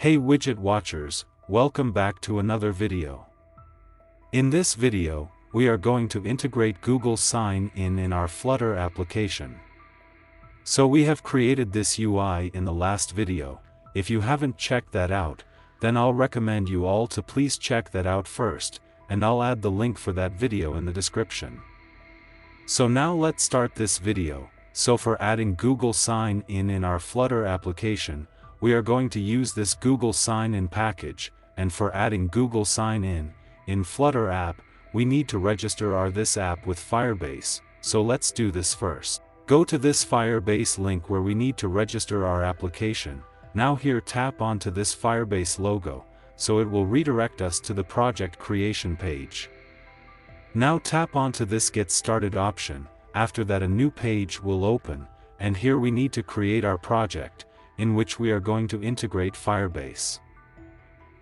Hey widget watchers, welcome back to another video. In this video, we are going to integrate Google Sign in our Flutter application. So we have created this UI in the last video. If you haven't checked that out, then I'll recommend you all to please check that out first, and I'll add the link for that video in the description. So now let's start this video. So for adding Google Sign in our Flutter application, we are going to use this Google Sign in package, and for adding Google Sign in Flutter app, we need to register this app with Firebase. So let's do this first. Go to this Firebase link where we need to register our application. Now here tap onto this Firebase logo, so it will redirect us to the project creation page. Now tap onto this Get Started option. After that a new page will open, and here we need to create our project, in which we are going to integrate Firebase.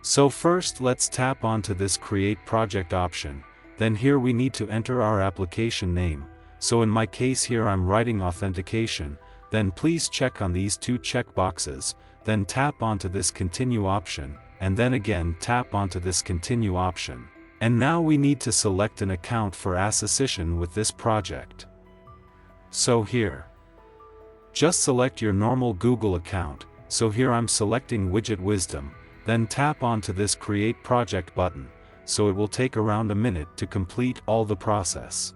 So first let's tap onto this Create Project option, then here we need to enter our application name. So in my case here I'm writing authentication, then please check on these two checkboxes, then tap onto this Continue option, and then again tap onto this Continue option. And now we need to select an account for association with this project. So here, just select your normal Google account. So here I'm selecting Widget Wisdom, then tap onto this Create Project button, so it will take around a minute to complete all the process.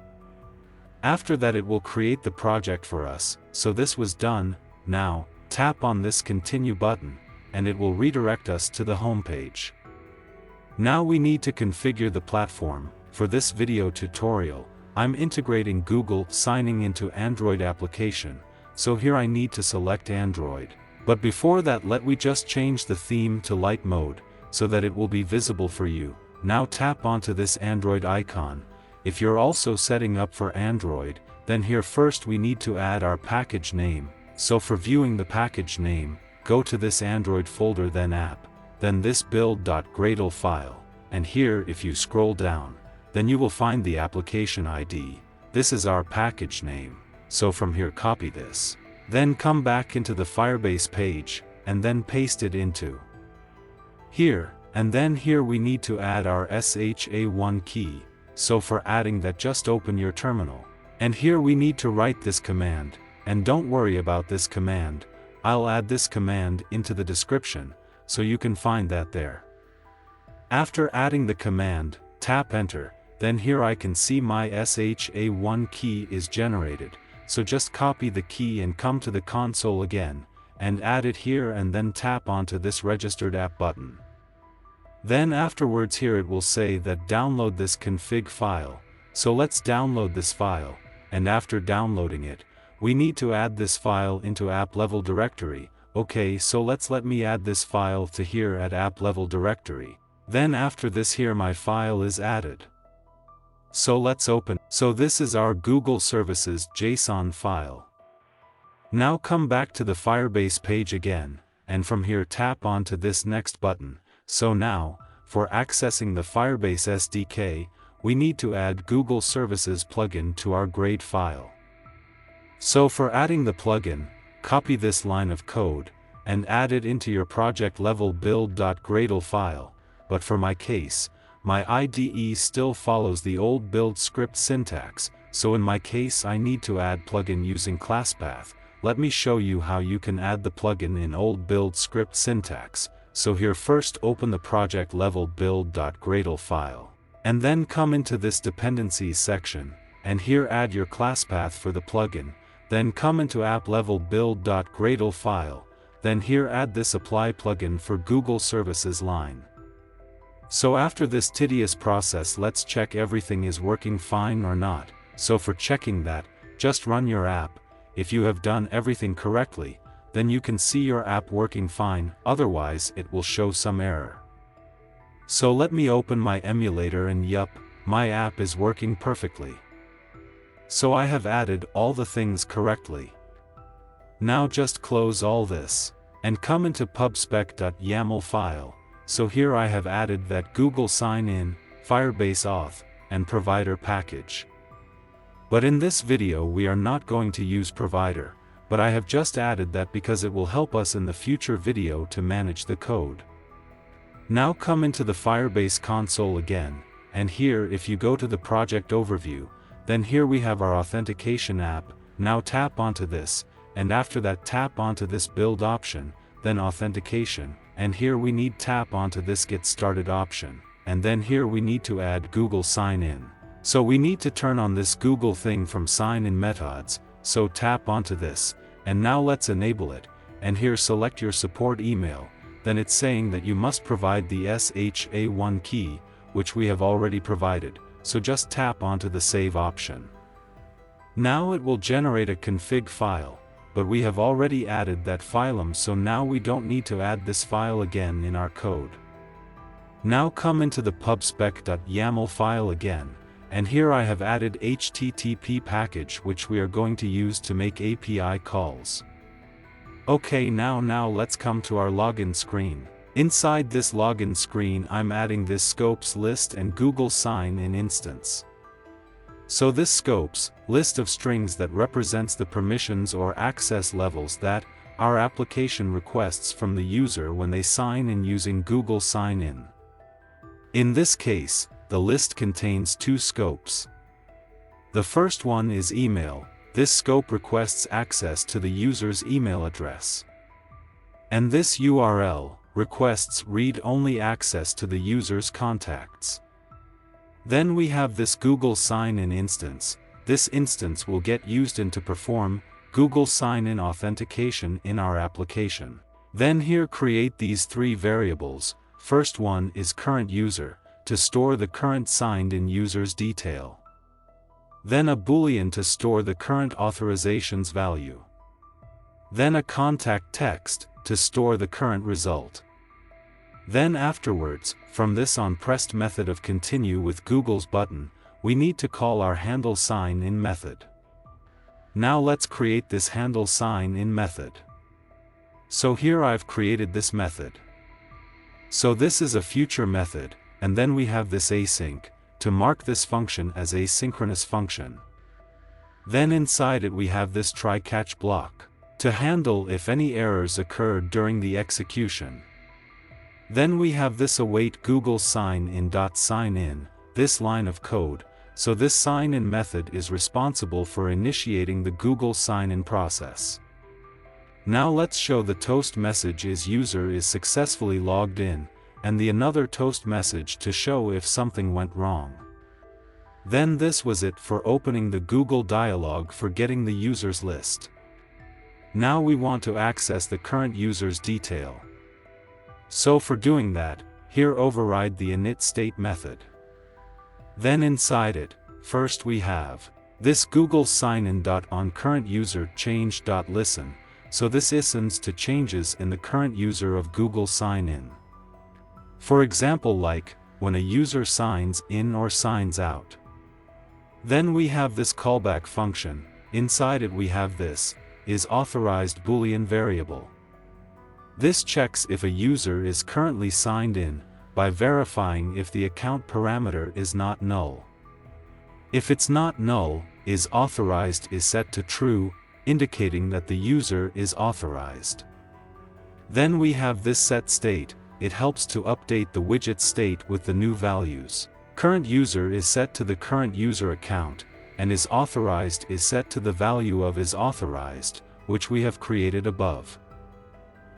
After that it will create the project for us. So this was done. Now, tap on this Continue button, and it will redirect us to the home page. Now we need to configure the platform. For this video tutorial, I'm integrating Google Signing into Android application, so here I need to select Android. But before that let me just change the theme to light mode, so that it will be visible for you. Now tap onto this Android icon. If you're also setting up for Android, then here first we need to add our package name. So for viewing the package name, go to this Android folder, then app, then this build.gradle file, and here if you scroll down, then you will find the application ID. This is our package name. So from here copy this, then come back into the Firebase page, and then paste it into here, and then here we need to add our SHA1 key. So for adding that just open your terminal, and here we need to write this command, and don't worry about this command, I'll add this command into the description, so you can find that there. After adding the command, tap enter, then here I can see my SHA1 key is generated. So just copy the key and come to the console again, and add it here and then tap onto this Registered App button. Then afterwards here it will say that download this config file. So let's download this file, and after downloading it, we need to add this file into app level directory. Okay, so let me add this file to here at app level directory. Then after this here my file is added. So let's open. So this is our Google Services JSON file. Now come back to the Firebase page again, and from here tap onto this next button. So now, for accessing the Firebase SDK, we need to add Google Services plugin to our grade file. So for adding the plugin, copy this line of code, and add it into your project level build.gradle file, but for my case, my IDE still follows the old build script syntax, so in my case I need to add plugin using classpath. Let me show you how you can add the plugin in old build script syntax. So here first open the project level build.gradle file, and then come into this dependencies section, and here add your classpath for the plugin, then come into app level build.gradle file, then here add this apply plugin for Google Services line. So after this tedious process let's check everything is working fine or not. So for checking that, just run your app. If you have done everything correctly, then you can see your app working fine, otherwise it will show some error. So let me open my emulator and yup, my app is working perfectly. So I have added all the things correctly. Now just close all this, and come into pubspec.yaml file. So here I have added that Google Sign in, Firebase Auth, and Provider package. But in this video we are not going to use Provider, but I have just added that because it will help us in the future video to manage the code. Now come into the Firebase console again, and here if you go to the project overview, then here we have our authentication app. Now tap onto this, and after that tap onto this build option, then authentication, and here we need tap onto this get started option, and then here we need to add Google sign in. So we need to turn on this Google thing from sign in methods, so tap onto this, and now let's enable it, and here select your support email, then it's saying that you must provide the SHA-1 key, which we have already provided, so just tap onto the save option. Now it will generate a config file, but we have already added that phylum, so now we don't need to add this file again in our code. Now come into the pubspec.yaml file again, and here I have added HTTP package which we are going to use to make API calls. Okay, now let's come to our login screen. Inside this login screen I'm adding this scopes list and Google sign in instance. So this scopes list of strings that represents the permissions or access levels that our application requests from the user when they sign in using Google sign in. In this case, the list contains two scopes. The first one is email. This scope requests access to the user's email address. And this URL requests read-only access to the user's contacts. Then we have this Google sign-in instance. This instance will get used in to perform Google sign-in authentication in our application. Then here create these three variables. First one is current user, to store the current signed-in user's detail. Then a boolean to store the current authorization's value. Then a contact text, to store the current result. Then afterwards, from this onPressed method of continue with Google's button, we need to call our handle sign in method. Now let's create this handle sign in method. So here I've created this method. So this is a future method, and then we have this async, to mark this function as asynchronous function. Then inside it we have this try-catch block, to handle if any errors occurred during the execution. Then we have this await Google sign-in, this line of code, so this sign-in method is responsible for initiating the Google sign-in process. Now let's show the toast message is user is successfully logged in, and the another toast message to show if something went wrong. Then this was it for opening the Google dialog for getting the users list. Now we want to access the current user's detail. So for doing that, here override the init state method. Then inside it, first we have this Google sign-in.onCurrentUser change.listen, so this listens to changes in the current user of Google sign-in. For example, like when a user signs in or signs out. Then we have this callback function. Inside it we have this is authorized boolean variable. This checks if a user is currently signed in by verifying if the account parameter is not null. If it's not null, is authorized is set to true, indicating that the user is authorized. Then we have this set state. It helps to update the widget state with the new values. Current user is set to the current user account, and is authorized is set to the value of is authorized, which we have created above.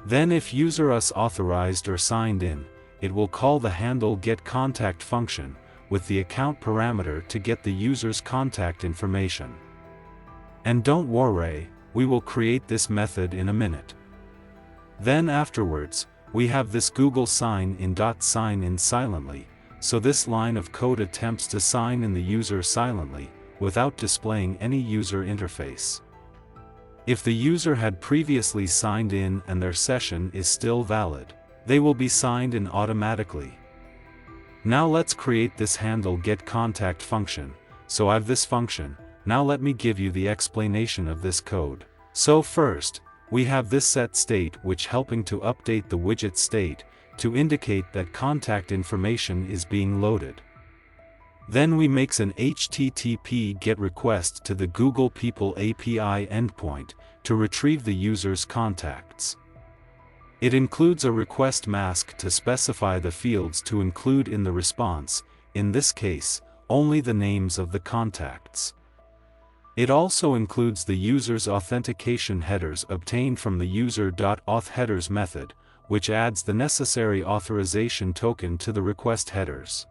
Then if user is authorized or signed in, it will call the handle getContact function, with the account parameter to get the user's contact information. And don't worry, we will create this method in a minute. Then afterwards, we have this Google sign-in silently, so this line of code attempts to sign in the user silently, without displaying any user interface. If the user had previously signed in and their session is still valid, they will be signed in automatically. Now let's create this handle getContact function. So I've this function. Now let me give you the explanation of this code. So first, we have this set state which helping to update the widget state, to indicate that contact information is being loaded. Then we makes an HTTP GET request to the Google People API endpoint, to retrieve the user's contacts. It includes a request mask to specify the fields to include in the response, in this case, only the names of the contacts. It also includes the user's authentication headers obtained from the user.auth headers method, which adds the necessary authorization token to the request headers.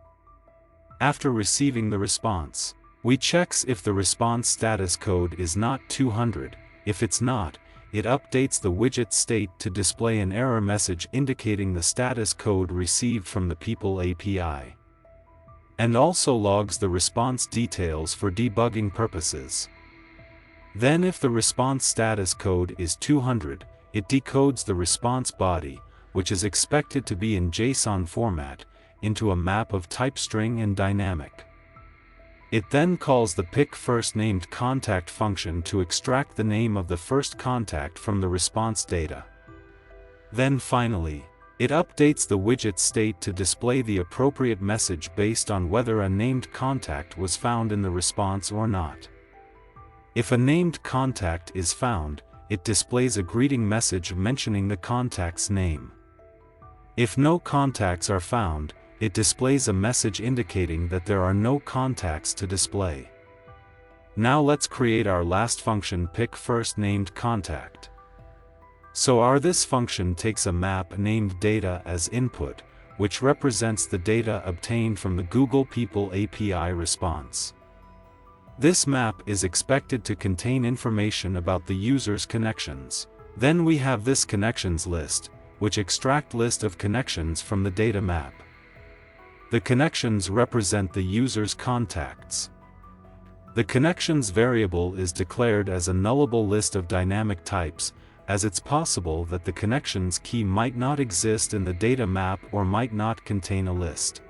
After receiving the response, we checks if the response status code is not 200. If it's not, it updates the widget state to display an error message indicating the status code received from the People API. And also logs the response details for debugging purposes. Then if the response status code is 200, it decodes the response body, which is expected to be in JSON format, into a map of type string and dynamic. It then calls the pick first named contact function to extract the name of the first contact from the response data. Then finally, it updates the widget state to display the appropriate message based on whether a named contact was found in the response or not. If a named contact is found, it displays a greeting message mentioning the contact's name. If no contacts are found, it displays a message indicating that there are no contacts to display. Now let's create our last function, pick first named contact. So this function takes a map named data as input, which represents the data obtained from the Google People API response. This map is expected to contain information about the user's connections. Then we have this connections list, which extract list of connections from the data map. The connections represent the user's contacts. The connections variable is declared as a nullable list of dynamic types, as it's possible that the connections key might not exist in the data map or might not contain a list.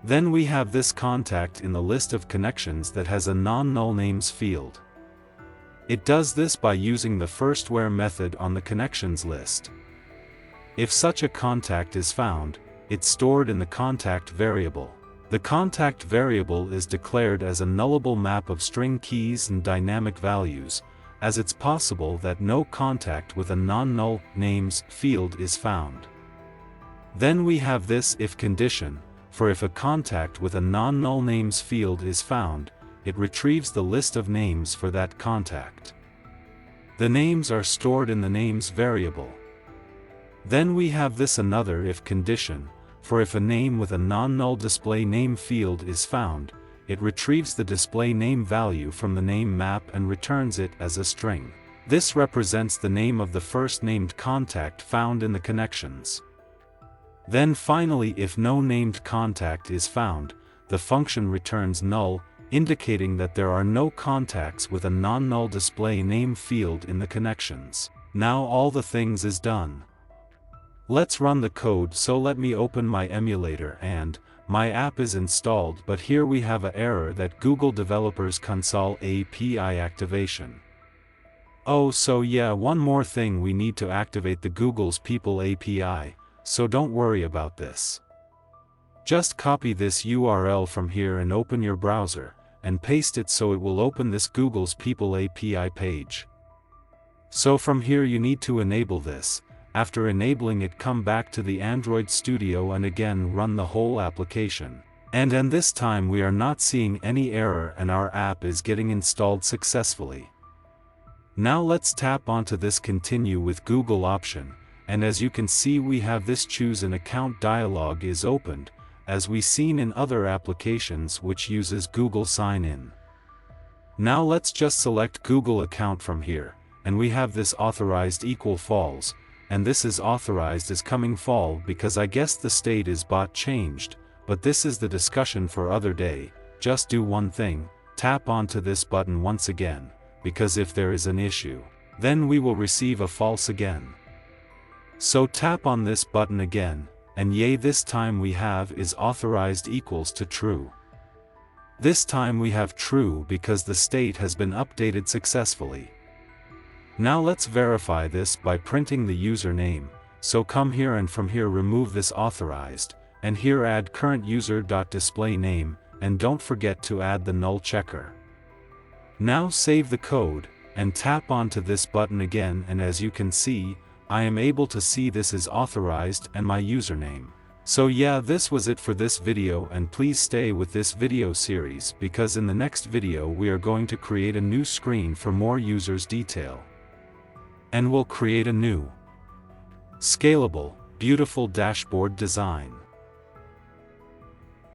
Then we have this contact in the list of connections that has a non-null names field. It does this by using the first where method on the connections list. If such a contact is found, it's stored in the contact variable. The contact variable is declared as a nullable map of string keys and dynamic values, as it's possible that no contact with a non-null names field is found. Then we have this if condition, for if a contact with a non-null names field is found, it retrieves the list of names for that contact. The names are stored in the names variable. Then we have this another if condition, for if a name with a non-null display name field is found, it retrieves the display name value from the name map and returns it as a string. This represents the name of the first named contact found in the connections. Then finally, if no named contact is found, the function returns null, indicating that there are no contacts with a non-null display name field in the connections. Now all the things is done. Let's run the code. So let me open my emulator and my app is installed, but here we have an error that Google Developers Console API activation. Oh, so yeah, one more thing, we need to activate the Google's People API, so don't worry about this. Just copy this URL from here and open your browser, and paste it so it will open this Google's People API page. So from here you need to enable this. After enabling it, come back to the Android Studio and again run the whole application. And this time we are not seeing any error and our app is getting installed successfully. Now let's tap onto this Continue with Google option, and as you can see we have this Choose an Account dialog is opened, as we seen in other applications which uses Google Sign-In. Now let's just select Google account from here, and we have this authorized equal false. And this is authorized as coming fall because I guess the state is bot changed, but this is the discussion for other day. Just do one thing, tap onto this button once again, because if there is an issue, then we will receive a false again. So tap on this button again, and yay, this time we have is authorized equals to true. This time we have true because the state has been updated successfully. Now let's verify this by printing the username, so come here and from here remove this authorized, and here add current user.displayName, and don't forget to add the null checker. Now save the code, and tap onto this button again, and as you can see, I am able to see this is authorized and my username. So yeah, this was it for this video, and please stay with this video series because in the next video we are going to create a new screen for more users detail. And we'll create a new, scalable, beautiful dashboard design.